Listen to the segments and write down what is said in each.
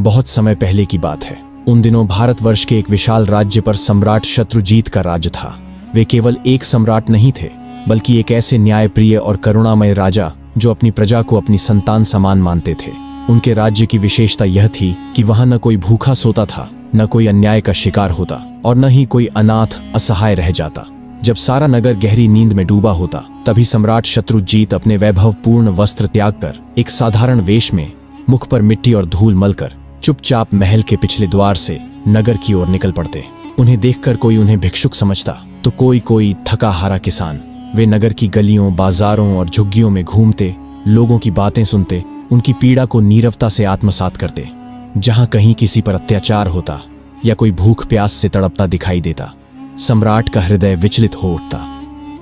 बहुत समय पहले की बात है। उन दिनों भारतवर्ष के एक विशाल राज्य पर सम्राट शत्रुजीत का राज्य था। वे केवल एक सम्राट नहीं थे, बल्कि एक ऐसे न्यायप्रिय और करुणामय राजा जो अपनी प्रजा को अपनी संतान समान मानते थे। उनके राज्य की विशेषता यह थी कि वहां न कोई भूखा सोता था, न कोई अन्याय का शिकार होता और न ही कोई अनाथ असहाय रह जाता। जब सारा नगर गहरी नींद में डूबा होता, तभी सम्राट शत्रुजीत अपने वैभवपूर्ण वस्त्र त्याग कर एक साधारण वेश में, मुख पर मिट्टी और धूल मलकर, चुपचाप महल के पिछले द्वार से नगर की ओर निकल पड़ते। उन्हें देखकर कोई उन्हें भिक्षुक समझता तो कोई थका हारा किसान। वे नगर की गलियों, बाजारों और झुग्गियों में घूमते, लोगों की बातें सुनते, उनकी पीड़ा को नीरवता से आत्मसात करते। जहां कहीं किसी पर अत्याचार होता या कोई भूख प्यास से तड़पता दिखाई देता, सम्राट का हृदय विचलित हो उठता।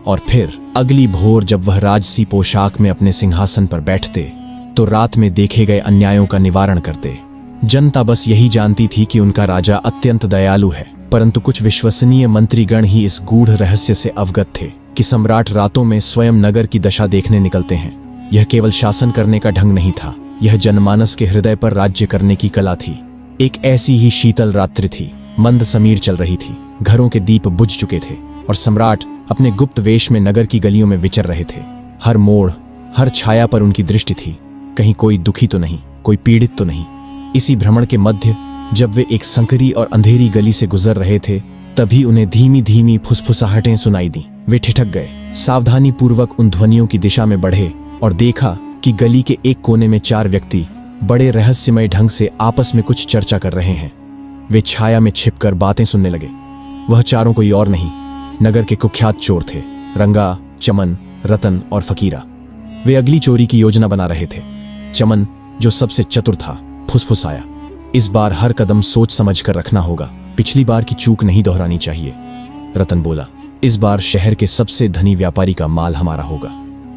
और फिर अगली भोर जब वह राजसी पोशाक में अपने सिंहासन पर बैठते तो रात में देखे गए अन्यायों का निवारण करते। जनता बस यही जानती थी कि उनका राजा अत्यंत दयालु है, परंतु कुछ विश्वसनीय मंत्रीगण ही इस गूढ़ रहस्य से अवगत थे कि सम्राट रातों में स्वयं नगर की दशा देखने निकलते हैं। यह केवल शासन करने का ढंग नहीं था, यह जनमानस के हृदय पर राज्य करने की कला थी। एक ऐसी ही शीतल रात्रि थी, मंद समीर चल रही थी, घरों के दीप बुझ चुके थे और सम्राट अपने गुप्त वेश में नगर की गलियों में विचर रहे थे। हर मोड़, हर छाया पर उनकी दृष्टि थी, कहीं कोई दुखी तो नहीं, कोई पीड़ित तो नहीं। इसी भ्रमण के मध्य जब वे एक संकरी और अंधेरी गली से गुजर रहे थे, तभी उन्हें धीमी धीमी फुसफुसाहटें सुनाई दी। वे ठिठक गए, सावधानी पूर्वक उन ध्वनियों की दिशा में बढ़े और देखा कि गली के एक कोने में 4 व्यक्ति बड़े रहस्यमय ढंग से आपस में कुछ चर्चा कर रहे हैं। वे छाया में छिपकर बातें सुनने लगे। वह चारों कोई और नहीं, नगर के कुख्यात चोर थे, रंगा, चमन, रतन और फकीरा। वे अगली चोरी की योजना बना रहे थे। चमन, जो सबसे चतुर था, फुसफुसाया, इस बार हर कदम सोच समझ कर रखना होगा, पिछली बार की चूक नहीं दोहरानी चाहिए। रतन बोला, इस बार शहर के सबसे धनी व्यापारी का माल हमारा होगा,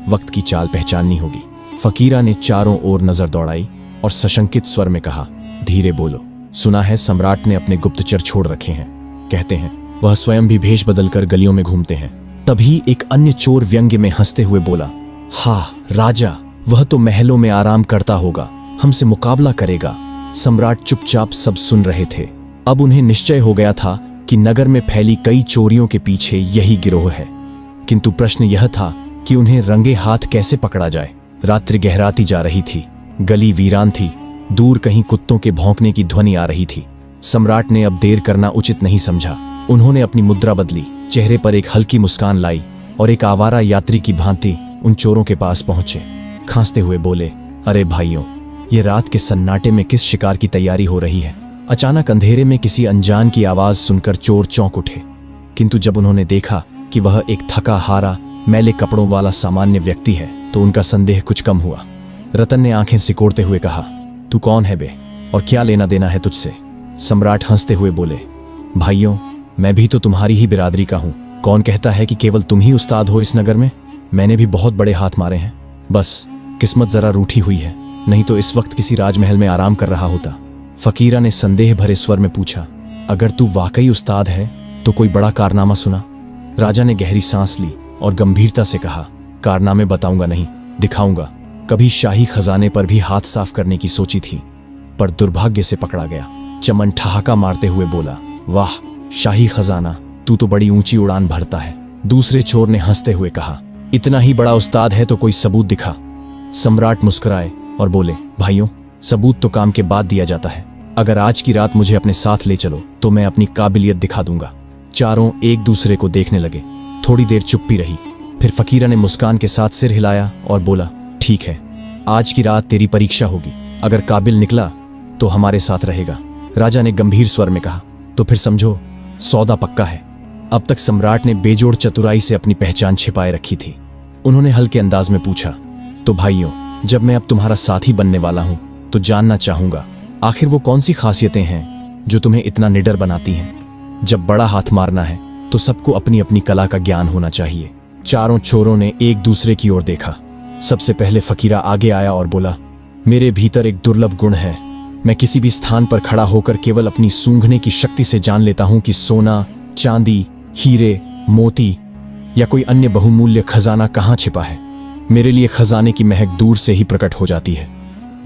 वक्त की चाल पहचाननी होगी। फकीरा ने चारों ओर नजर दौड़ाई और सशंकित स्वर में कहा, धीरे बोलो, सुना है सम्राट ने अपने गुप्तचर छोड़ रखे हैं। कहते हैं वह स्वयं भी भेष बदलकर गलियों में घूमते हैं। तभी एक अन्य चोर व्यंग्य में हंसते हुए बोला, हाँ राजा, वह तो महलों में आराम करता होगा, हमसे मुकाबला करेगा। सम्राट चुपचाप सब सुन रहे थे। अब उन्हें निश्चय हो गया था कि नगर में फैली कई चोरियों के पीछे यही गिरोह है, किंतु प्रश्न यह था कि उन्हें रंगे हाथ कैसे पकड़ा जाए। रात्रि गहराती जा रही थी, गली वीरान थी, दूर कहीं कुत्तों के भौंकने की ध्वनि आ रही थी। सम्राट ने अब देर करना उचित नहीं समझा। उन्होंने अपनी मुद्रा बदली, चेहरे पर एक हल्की मुस्कान लाई और एक आवारा यात्री की भांति उन चोरों के पास पहुंचे। खांसते हुए बोले, अरे भाइयों, ये रात के सन्नाटे में किस शिकार की तैयारी हो रही है? अचानक अंधेरे में किसी अनजान की आवाज सुनकर चोर चौंक उठे, किंतु जब उन्होंने देखा कि वह एक थका हारा, मैले कपड़ों वाला सामान्य व्यक्ति है, तो उनका संदेह कुछ कम हुआ। रतन ने आंखें सिकोड़ते हुए कहा, तू कौन है बे, और क्या लेना देना है तुझसे? सम्राट हंसते हुए बोले, भाइयों, मैं भी तो तुम्हारी ही बिरादरी का हूं। कौन कहता है कि केवल तुम ही उस्ताद हो इस नगर में? मैंने भी बहुत बड़े हाथ मारे हैं, बस किस्मत जरा रूठी हुई है, नहीं तो इस वक्त किसी राजमहल में आराम कर रहा होता। फकीरा ने संदेह भरे स्वर में पूछा, अगर तू वाकई उस्ताद है तो कोई बड़ा कारनामा सुना? राजा ने गहरी सांस ली और गंभीरता से कहा, कारनामे बताऊंगा नहीं, दिखाऊंगा। कभी शाही खजाने पर भी हाथ साफ करने की सोची थी, पर दुर्भाग्य से पकड़ा गया। चमन ठहाका मारते हुए बोला, वाह, शाही खजाना, तू तो बड़ी ऊंची उड़ान भरता है। दूसरे चोर ने हंसते हुए कहा, इतना ही बड़ा उस्ताद है तो कोई सबूत दिखा। सम्राट मुस्कुराए और बोले, भाइयों, सबूत तो काम के बाद दिया जाता है। अगर आज की रात मुझे अपने साथ ले चलो तो मैं अपनी काबिलियत दिखा दूंगा। चारों एक दूसरे को देखने लगे। थोड़ी देर चुप्पी रही, फिर फकीरा ने मुस्कान के साथ सिर हिलाया और बोला, ठीक है, आज की रात तेरी परीक्षा होगी। अगर काबिल निकला तो हमारे साथ रहेगा। राजा ने गंभीर स्वर में कहा, तो फिर समझो सौदा पक्का है। अब तक सम्राट ने बेजोड़ चतुराई से अपनी पहचान छिपाए रखी थी। उन्होंने हल्के अंदाज में पूछा, तो भाइयों, जब मैं अब तुम्हारा साथी बनने वाला हूं तो जानना चाहूंगा, आखिर वो कौन सी खासियतें हैं जो तुम्हें इतना निडर बनाती हैं? जब बड़ा हाथ मारना है तो सबको अपनी अपनी कला का ज्ञान होना चाहिए। चारों चोरों ने एक दूसरे की ओर देखा। सबसे पहले फकीरा आगे आया और बोला, मेरे भीतर एक दुर्लभ गुण है। मैं किसी भी स्थान पर खड़ा होकर केवल अपनी सूंघने की शक्ति से जान लेता हूं कि सोना, चांदी, हीरे, मोती या कोई अन्य बहुमूल्य खजाना कहां छिपा है। मेरे लिए खजाने की महक दूर से ही प्रकट हो जाती है।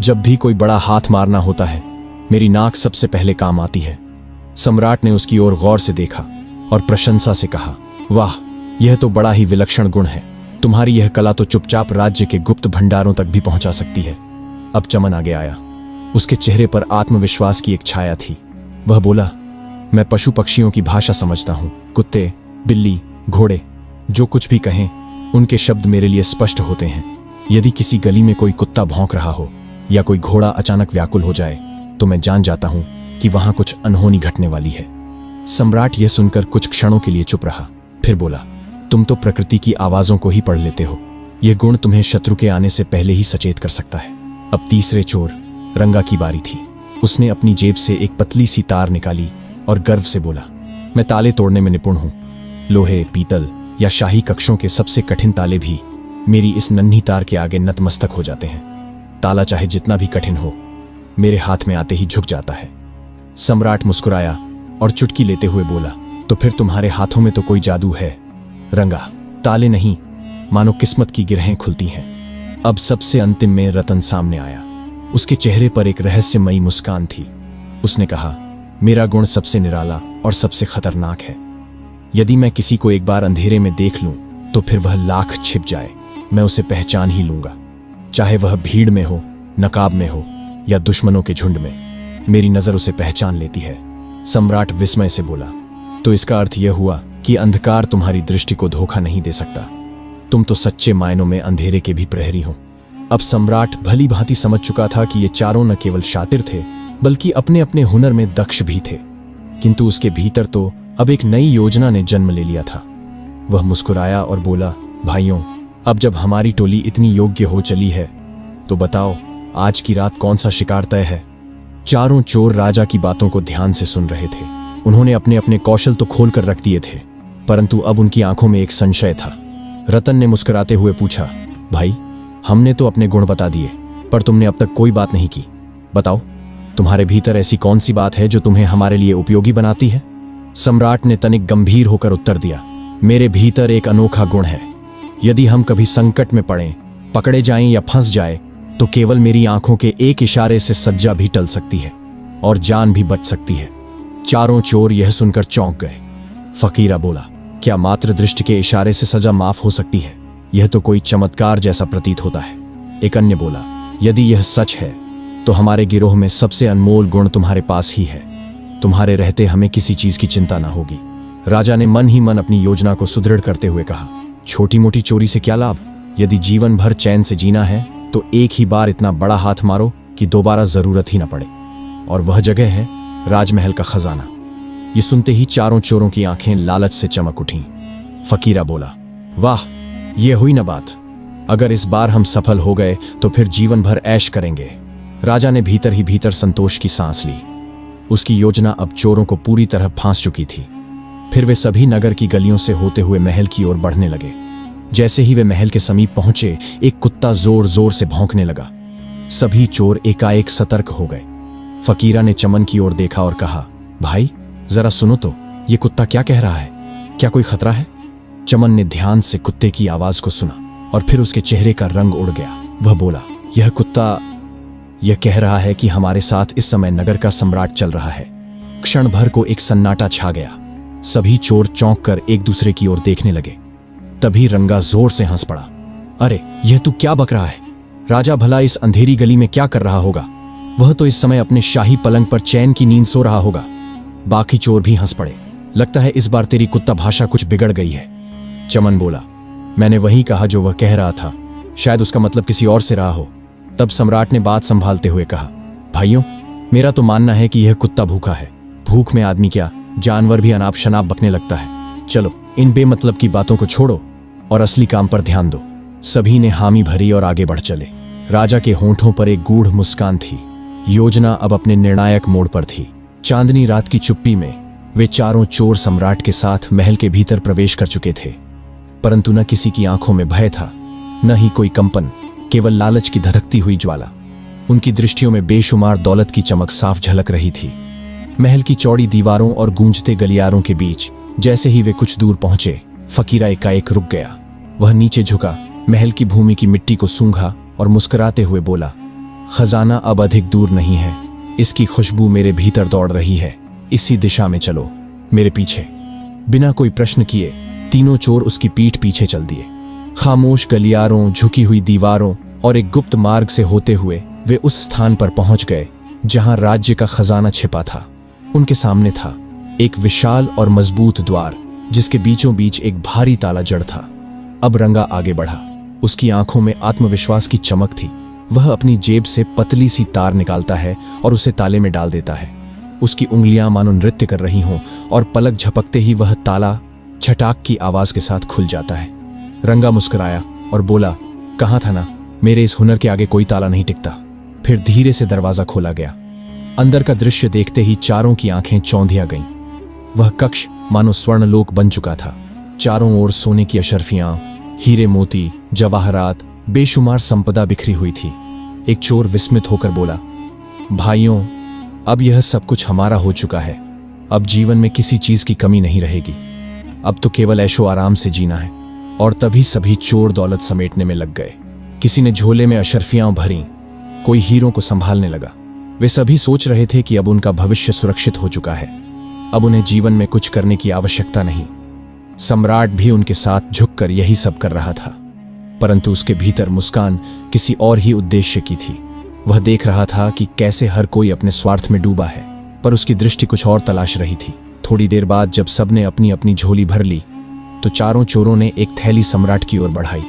जब भी कोई बड़ा हाथ मारना होता है मेरी नाक सबसे पहले काम आती है। सम्राट ने उसकी ओर गौर से देखा और प्रशंसा से कहा, वाह, यह तो बड़ा ही विलक्षण गुण है। तुम्हारी यह कला तो चुपचाप राज्य के गुप्त भंडारों तक भी पहुंचा सकती है। अब चमन आगे आया। उसके चेहरे पर आत्मविश्वास की एक छाया थी। वह बोला, मैं पशु पक्षियों की भाषा समझता हूं। कुत्ते, बिल्ली, घोड़े जो कुछ भी कहें, उनके शब्द मेरे लिए स्पष्ट होते हैं। यदि किसी गली में कोई कुत्ता भौंक रहा हो या कोई घोड़ा अचानक व्याकुल हो जाए तो मैं जान जाता हूं कि वहां कुछ अनहोनी घटने वाली है। सम्राट यह सुनकर कुछ क्षणों के लिए चुप रहा, फिर बोला, तुम तो प्रकृति की आवाजों को ही पढ़ लेते हो। यह गुण तुम्हें शत्रु के आने से पहले ही सचेत कर सकता है। अब तीसरे चोर रंगा की बारी थी। उसने अपनी जेब से एक पतली सी तार निकाली और गर्व से बोला, मैं ताले तोड़ने में निपुण हूं। लोहे, पीतल या शाही कक्षों के सबसे कठिन ताले भी मेरी इस नन्ही तार के आगे नतमस्तक हो जाते हैं। ताला चाहे जितना भी कठिन हो, मेरे हाथ में आते ही झुक जाता है। सम्राट मुस्कुराया और चुटकी लेते हुए बोला, तो फिर तुम्हारे हाथों में तो कोई जादू है रंगा, ताले नहीं, मानो किस्मत की गिरहें खुलती हैं। अब सबसे अंतिम में रतन सामने आया। उसके चेहरे पर एक रहस्यमयी मुस्कान थी। उसने कहा, मेरा गुण सबसे निराला और सबसे खतरनाक है। यदि मैं किसी को एक बार अंधेरे में देख लूं तो फिर वह लाख छिप जाए, मैं उसे पहचान ही लूंगा। चाहे वह भीड़ में हो, नकाब में हो या दुश्मनों के झुंड में, मेरी नजर उसे पहचान लेती है। सम्राट विस्मय से बोला, तो इसका अर्थ यह हुआ कि अंधकार तुम्हारी दृष्टि को धोखा नहीं दे सकता। तुम तो सच्चे मायनों में अंधेरे के भी प्रहरी हो। अब सम्राट भली भांति समझ चुका था कि ये चारों न केवल शातिर थे बल्कि अपने अपने हुनर में दक्ष भी थे। किंतु उसके भीतर तो अब एक नई योजना ने जन्म ले लिया था। वह मुस्कुराया और बोला, भाइयों, अब जब हमारी टोली इतनी योग्य हो चली है तो बताओ, आज की रात कौन सा शिकार तय है। चारों चोर राजा की बातों को ध्यान से सुन रहे थे। उन्होंने अपने अपने कौशल तो खोल कर रख दिए थे, परंतु अब उनकी आंखों में एक संशय था। रतन ने मुस्कुराते हुए पूछा, भाई, हमने तो अपने गुण बता दिए, पर तुमने अब तक कोई बात नहीं की। बताओ, तुम्हारे भीतर ऐसी कौन सी बात है जो तुम्हें हमारे लिए उपयोगी बनाती है। सम्राट ने तनिक गंभीर होकर उत्तर दिया, मेरे भीतर एक अनोखा गुण है। यदि हम कभी संकट में पड़ें, पकड़े जाएं या फंस जाए, तो केवल मेरी आंखों के एक इशारे से सज्जा भी टल सकती है और जान भी बच सकती है। चारों चोर यह सुनकर चौंक गए। फकीरा बोला, क्या मात्र दृष्टि के इशारे से सजा माफ हो सकती है? यह तो कोई चमत्कार जैसा प्रतीत होता है। एक अन्य बोला, यदि यह सच है तो हमारे गिरोह में सबसे अनमोल गुण तुम्हारे पास ही है। तुम्हारे रहते हमें किसी चीज की चिंता ना होगी। राजा ने मन ही मन अपनी योजना को सुदृढ़ करते हुए कहा, छोटी मोटी चोरी से क्या लाभ? यदि जीवन भर चैन से जीना है तो एक ही बार इतना बड़ा हाथ मारो कि दोबारा जरूरत ही ना पड़े। और वह जगह है राजमहल का खजाना। ये सुनते ही चारों चोरों की आंखें लालच से चमक उठीं। फकीरा बोला, वाह, ये हुई ना बात। अगर इस बार हम सफल हो गए तो फिर जीवन भर ऐश करेंगे। राजा ने भीतर ही भीतर संतोष की सांस ली। उसकी योजना अब चोरों को पूरी तरह फांस चुकी थी। फिर वे सभी नगर की गलियों से होते हुए महल की ओर बढ़ने लगे। जैसे ही वे महल के समीप पहुंचे, एक कुत्ता जोर जोर से भौंकने लगा। सभी चोर एकाएक सतर्क हो गए। फकीरा ने चमन की ओर देखा और कहा, भाई, जरा सुनो तो, ये कुत्ता क्या कह रहा है? क्या कोई खतरा है? चमन ने ध्यान से कुत्ते की आवाज को सुना और फिर उसके चेहरे का रंग उड़ गया। वह बोला, यह कुत्ता यह कह रहा है कि हमारे साथ इस समय नगर का सम्राट चल रहा है। क्षण भर को एक सन्नाटा छा गया। सभी चोर चौंक कर एक दूसरे की ओर देखने लगे। तभी रंगा जोर से हंस पड़ा। अरे, यह तू क्या बक रहा है? राजा भला इस अंधेरी गली में क्या कर रहा होगा? वह तो इस समय अपने शाही पलंग पर चैन की नींद सो रहा होगा। बाकी चोर भी हंस पड़े। लगता है इस बार तेरी कुत्ता भाषा कुछ बिगड़ गई है। चमन बोला, मैंने वही कहा जो वह कह रहा था। शायद उसका मतलब किसी और से रहा हो। तब सम्राट ने बात संभालते हुए कहा, भाइयों, मेरा तो मानना है कि यह कुत्ता भूखा है। भूख में आदमी क्या, जानवर भी अनाप शनाप बकने लगता है। चलो, इन बेमतलब की बातों को छोड़ो और असली काम पर ध्यान दो। सभी ने हामी भरी और आगे बढ़ चले। राजा के होंठों पर एक गूढ़ मुस्कान थी। योजना अब अपने निर्णायक मोड़ पर थी। चांदनी रात की चुप्पी में वे चारों चोर सम्राट के साथ महल के भीतर प्रवेश कर चुके थे। परंतु न किसी की आंखों में भय था, न ही कोई कंपन, केवल लालच की धधकती हुई ज्वाला। उनकी दृष्टियों में बेशुमार दौलत की चमक साफ झलक रही थी। महल की चौड़ी दीवारों और गूंजते गलियारों के बीच जैसे ही वे कुछ दूर पहुंचे, फकीरा एकाएक रुक गया। वह नीचे झुका, महल की भूमि की मिट्टी को सूंघा और मुस्कुराते हुए बोला, खजाना अब अधिक दूर नहीं है। इसकी खुशबू मेरे भीतर दौड़ रही है, इसी दिशा में चलो, मेरे पीछे। बिना कोई प्रश्न किए तीनों चोर उसकी पीठ पीछे चल दिए। खामोश गलियारों, झुकी हुई दीवारों और एक गुप्त मार्ग से होते हुए वे उस स्थान पर पहुंच गए जहां राज्य का खजाना छिपा था। उनके सामने था एक विशाल और मजबूत द्वार, जिसके बीचों बीच एक भारी ताला जड़ था। अब रंगा आगे बढ़ा। उसकी आंखों में आत्मविश्वास की चमक थी। वह अपनी जेब से पतली सी तार निकालता है और उसे ताले में डाल देता है। उसकी उंगलियां मानो नृत्य कर रही हों और पलक झपकते ही वह ताला छटाक की आवाज के साथ खुल जाता है। रंगा मुस्कुराया और बोला, कहा था ना, मेरे इस हुनर के आगे कोई ताला नहीं टिकता। फिर धीरे से दरवाजा खोला गया। अंदर का दृश्य देखते ही चारों की आंखें चौंधिया गईं। वह कक्ष मानो स्वर्णलोक बन चुका था। चारों ओर सोने की अशर्फियां, हीरे मोती, जवाहरात, बेशुमार संपदा बिखरी हुई थी। एक चोर विस्मित होकर बोला, भाइयों, अब यह सब कुछ हमारा हो चुका है। अब जीवन में किसी चीज की कमी नहीं रहेगी। अब तो केवल ऐशो आराम से जीना है। और तभी सभी चोर दौलत समेटने में लग गए। किसी ने झोले में अशर्फियां भरी, कोई हीरों को संभालने लगा। वे सभी सोच रहे थे कि अब उनका भविष्य सुरक्षित हो चुका है। अब उन्हें जीवन में कुछ करने की आवश्यकता नहीं। सम्राट भी उनके साथ झुककर यही सब कर रहा था, परंतु उसके भीतर मुस्कान किसी और ही उद्देश्य की थी। वह देख रहा था कि कैसे हर कोई अपने स्वार्थ में डूबा है, पर उसकी दृष्टि कुछ और तलाश रही थी। थोड़ी देर बाद जब सबने अपनी अपनी झोली भर ली तो चारों चोरों ने एक थैली सम्राट की ओर बढ़ाई।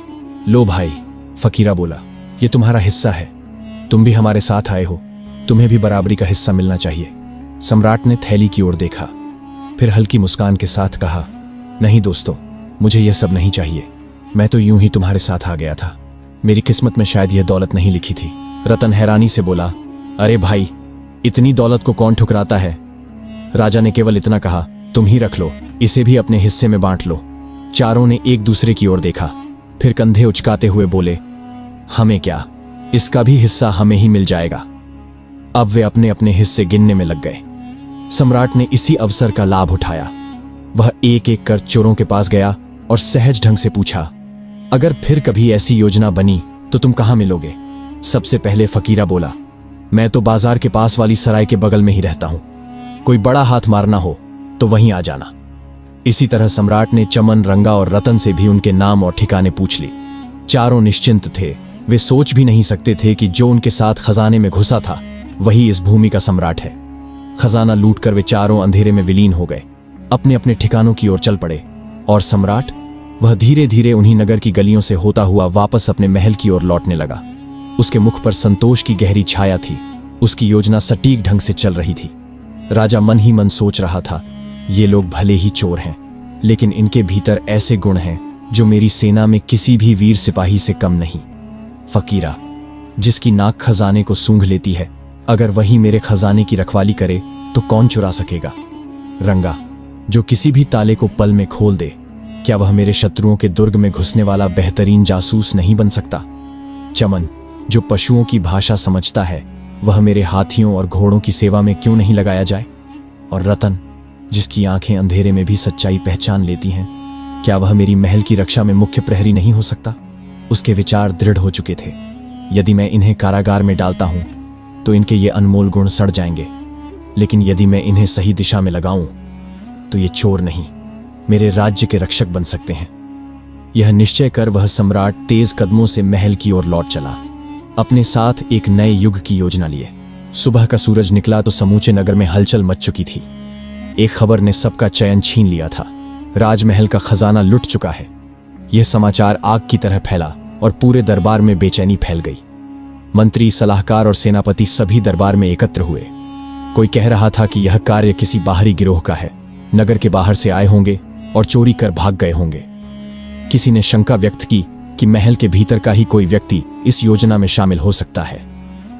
लो भाई, फकीरा बोला, ये तुम्हारा हिस्सा है। तुम भी हमारे साथ आए हो, तुम्हें भी बराबरी का हिस्सा मिलना चाहिए। सम्राट ने थैली की ओर देखा, फिर हल्की मुस्कान के साथ कहा, नहीं दोस्तों, मुझे यह सब नहीं चाहिए। मैं तो यूं ही तुम्हारे साथ आ गया था। मेरी किस्मत में शायद यह दौलत नहीं लिखी थी। रतन हैरानी से बोला, अरे भाई, इतनी दौलत को कौन ठुकराता है? राजा ने केवल इतना कहा, तुम ही रख लो, इसे भी अपने हिस्से में बांट लो। चारों ने एक दूसरे की ओर देखा, फिर कंधे उचकाते हुए बोले, हमें क्या, इसका भी हिस्सा हमें ही मिल जाएगा। अब वे अपने अपने हिस्से गिनने में लग गए। सम्राट ने इसी अवसर का लाभ उठाया। वह एक एक कर चोरों के पास गया और सहज ढंग से पूछा, अगर फिर कभी ऐसी योजना बनी तो तुम कहां मिलोगे? सबसे पहले फकीरा बोला, मैं तो बाजार के पास वाली सराय के बगल में ही रहता हूं। कोई बड़ा हाथ मारना हो तो वहीं आ जाना। इसी तरह सम्राट ने चमन, रंगा और रतन से भी उनके नाम और ठिकाने पूछ ली। चारों निश्चिंत थे। वे सोच भी नहीं सकते थे कि जो उनके साथ खजाने में घुसा था वही इस भूमि का सम्राट है। खजाना लूटकर वे चारों अंधेरे में विलीन हो गए, अपने अपने ठिकानों की ओर चल पड़े। और सम्राट, वह धीरे धीरे उन्हीं नगर की गलियों से होता हुआ वापस अपने महल की ओर लौटने लगा। उसके मुख पर संतोष की गहरी छाया थी। उसकी योजना सटीक ढंग से चल रही थी। राजा मन ही मन सोच रहा था, ये लोग भले ही चोर हैं, लेकिन इनके भीतर ऐसे गुण हैं जो मेरी सेना में किसी भी वीर सिपाही से कम नहीं। फकीरा, जिसकी नाक खजाने को सूंघ लेती है, अगर वही मेरे खजाने की रखवाली करे तो कौन चुरा सकेगा? रंगा, जो किसी भी ताले को पल में खोल दे, क्या वह मेरे शत्रुओं के दुर्ग में घुसने वाला बेहतरीन जासूस नहीं बन सकता? चमन, जो पशुओं की भाषा समझता है, वह मेरे हाथियों और घोड़ों की सेवा में क्यों नहीं लगाया जाए? और रतन, जिसकी आंखें अंधेरे में भी सच्चाई पहचान लेती हैं, क्या वह मेरी महल की रक्षा में मुख्य प्रहरी नहीं हो सकता? उसके विचार दृढ़ हो चुके थे। यदि मैं इन्हें कारागार में डालता हूं तो इनके ये अनमोल गुण सड़ जाएंगे, लेकिन यदि मैं इन्हें सही दिशा में लगाऊं तो ये चोर नहीं, मेरे राज्य के रक्षक बन सकते हैं। यह निश्चय कर वह सम्राट तेज कदमों से महल की ओर लौट चला, अपने साथ एक नए युग की योजना लिए। सुबह का सूरज निकला तो समूचे नगर में हलचल मच चुकी थी। एक खबर ने सबका चयन छीन लिया था। राजमहल का खजाना लुट चुका है। यह समाचार आग की तरह फैला और पूरे दरबार में बेचैनी फैल गई। मंत्री, सलाहकार और सेनापति सभी दरबार में एकत्र हुए। कोई कह रहा था कि यह कार्य किसी बाहरी गिरोह का है, नगर के बाहर से आए होंगे और चोरी कर भाग गए होंगे। किसी ने शंका व्यक्त की कि महल के भीतर का ही कोई व्यक्ति इस योजना में शामिल हो सकता है।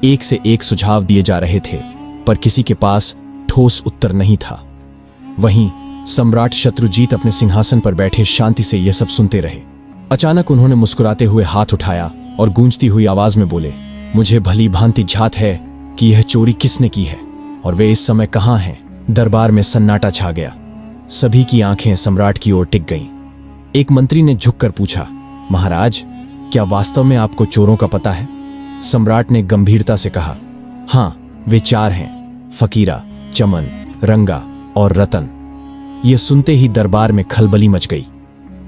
एक से एक सुझाव दिए जा रहे थे, पर किसी के पास ठोस उत्तर नहीं था। वहीं सम्राट शत्रुजीत अपने सिंहासन पर बैठे शांति से यह सब सुनते रहे। अचानक उन्होंने मुस्कुराते हुए हाथ उठाया और गूंजती हुई आवाज में बोले, मुझे भली भांति झात है कि यह चोरी किसने की है और वे इस समय कहां हैं। दरबार में सन्नाटा छा गया। सभी की आंखें सम्राट की ओर टिक गईं। एक मंत्री ने झुककर पूछा, महाराज, क्या वास्तव में आपको चोरों का पता है? सम्राट ने गंभीरता से कहा, हां, वे चार हैं। फकीरा, चमन, रंगा और रतन। यह सुनते ही दरबार में खलबली मच गई।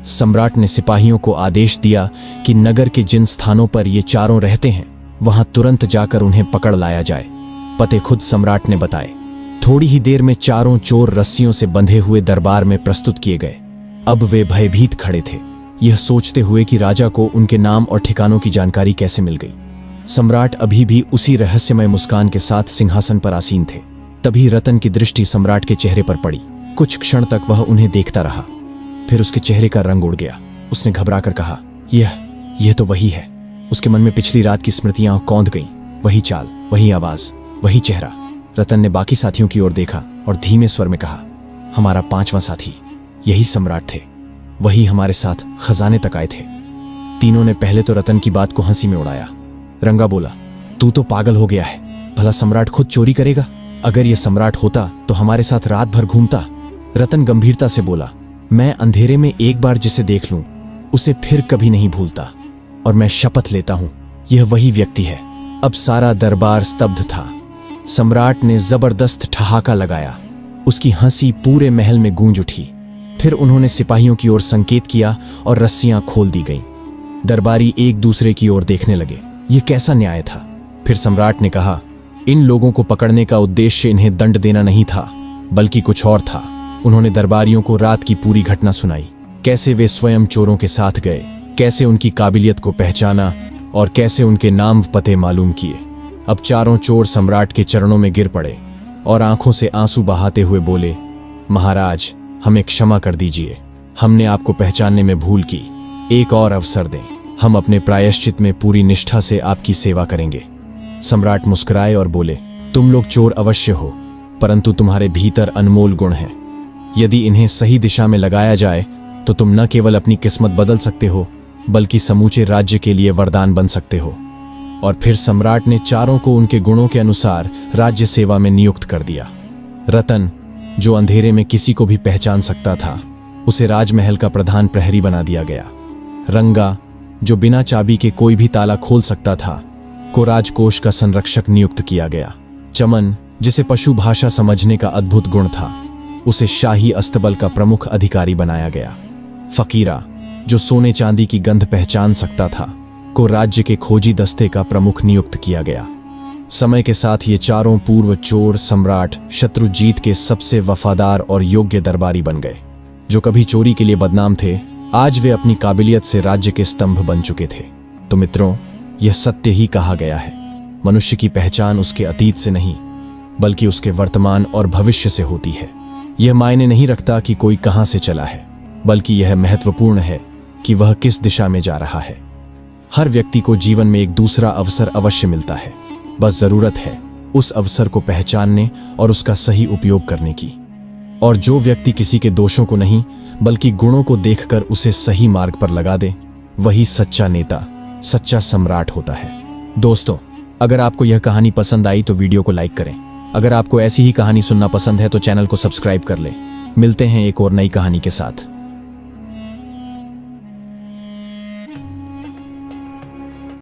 सम्राट ने सिपाहियों को आदेश दिया कि नगर के जिन स्थानों पर ये चारों रहते हैं वहां तुरंत जाकर उन्हें पकड़ लाया जाए। पते खुद सम्राट ने बताए। थोड़ी ही देर में चारों चोर रस्सियों से बंधे हुए दरबार में प्रस्तुत किए गए। अब वे भयभीत खड़े थे, यह सोचते हुए कि राजा को उनके नाम और ठिकानों की जानकारी कैसे मिल गई। सम्राट अभी भी उसी रहस्यमय मुस्कान के साथ सिंहासन पर आसीन थे। तभी रतन की दृष्टि सम्राट के चेहरे पर पड़ी। कुछ क्षण तक वह उन्हें देखता रहा, फिर उसके चेहरे का रंग उड़ गया। उसने घबराकर कहा, यह तो वही है। उसके मन में पिछली रात की स्मृतियां कौंध गईं। वही चाल, वही आवाज, वही चेहरा। रतन ने बाकी साथियों की ओर देखा और धीमे स्वर में कहा, हमारा 5वां साथी, यही सम्राट थे। वही हमारे साथ खजाने तक आए थे। तीनों ने पहले तो रतन की बात को हंसी में उड़ाया। रंगा बोला, तू तो पागल हो गया है। भला सम्राट खुद चोरी करेगा? अगर यह सम्राट होता तो हमारे साथ रात भर घूमता। रतन गंभीरता से बोला, मैं अंधेरे में एक बार जिसे देख लूं उसे फिर कभी नहीं भूलता, और मैं शपथ लेता हूं यह वही व्यक्ति है। अब सारा दरबार स्तब्ध था। सम्राट ने जबरदस्त ठहाका लगाया। उसकी हंसी पूरे महल में गूंज उठी। फिर उन्होंने सिपाहियों की ओर संकेत किया और रस्सियां खोल दी गईं। दरबारी एक दूसरे की ओर देखने लगे। यह कैसा न्याय था? फिर सम्राट ने कहा, इन लोगों को पकड़ने का उद्देश्य इन्हें दंड देना नहीं था, बल्कि कुछ और था। उन्होंने दरबारियों को रात की पूरी घटना सुनाई, कैसे वे स्वयं चोरों के साथ गए, कैसे उनकी काबिलियत को पहचाना और कैसे उनके नाम पते मालूम किए। अब चारों चोर सम्राट के चरणों में गिर पड़े और आंखों से आंसू बहाते हुए बोले, महाराज, हमें क्षमा कर दीजिए। हमने आपको पहचानने में भूल की। एक और अवसर दें। हम अपने प्रायश्चित में पूरी निष्ठा से आपकी सेवा करेंगे। सम्राट मुस्कुराए और बोले, तुम लोग चोर अवश्य हो, परंतु तुम्हारे भीतर अनमोल गुण हैं। यदि इन्हें सही दिशा में लगाया जाए तो तुम न केवल अपनी किस्मत बदल सकते हो, बल्कि समूचे राज्य के लिए वरदान बन सकते हो। और फिर सम्राट ने चारों को उनके गुणों के अनुसार राज्य सेवा में नियुक्त कर दिया। रतन, जो अंधेरे में किसी को भी पहचान सकता था, उसे राजमहल का प्रधान प्रहरी बना दिया गया। रंगा, जो बिना चाबी के कोई भी ताला खोल सकता था, को राजकोष का संरक्षक नियुक्त किया गया। चमन, जिसे पशु भाषा समझने का अद्भुत गुण था, उसे शाही अस्तबल का प्रमुख अधिकारी बनाया गया। फकीरा, जो सोने चांदी की गंध पहचान सकता था, को राज्य के खोजी दस्ते का प्रमुख नियुक्त किया गया। समय के साथ ये चारों पूर्व चोर सम्राट शत्रुजीत के सबसे वफादार और योग्य दरबारी बन गए। जो कभी चोरी के लिए बदनाम थे, आज वे अपनी काबिलियत से राज्य के स्तंभ बन चुके थे। तो मित्रों, यह सत्य ही कहा गया है, मनुष्य की पहचान उसके अतीत से नहीं, बल्कि उसके वर्तमान और भविष्य से होती है। यह मायने नहीं रखता कि कोई कहां से चला है, बल्कि यह महत्वपूर्ण है कि वह किस दिशा में जा रहा है। हर व्यक्ति को जीवन में एक दूसरा अवसर अवश्य मिलता है, बस जरूरत है उस अवसर को पहचानने और उसका सही उपयोग करने की। और जो व्यक्ति किसी के दोषों को नहीं, बल्कि गुणों को देखकर उसे सही मार्ग पर लगा दे, वही सच्चा नेता, सच्चा सम्राट होता है। दोस्तों, अगर आपको यह कहानी पसंद आई तो वीडियो को लाइक करें। अगर आपको ऐसी ही कहानी सुनना पसंद है तो चैनल को सब्सक्राइब कर लें। मिलते हैं एक और नई कहानी के साथ।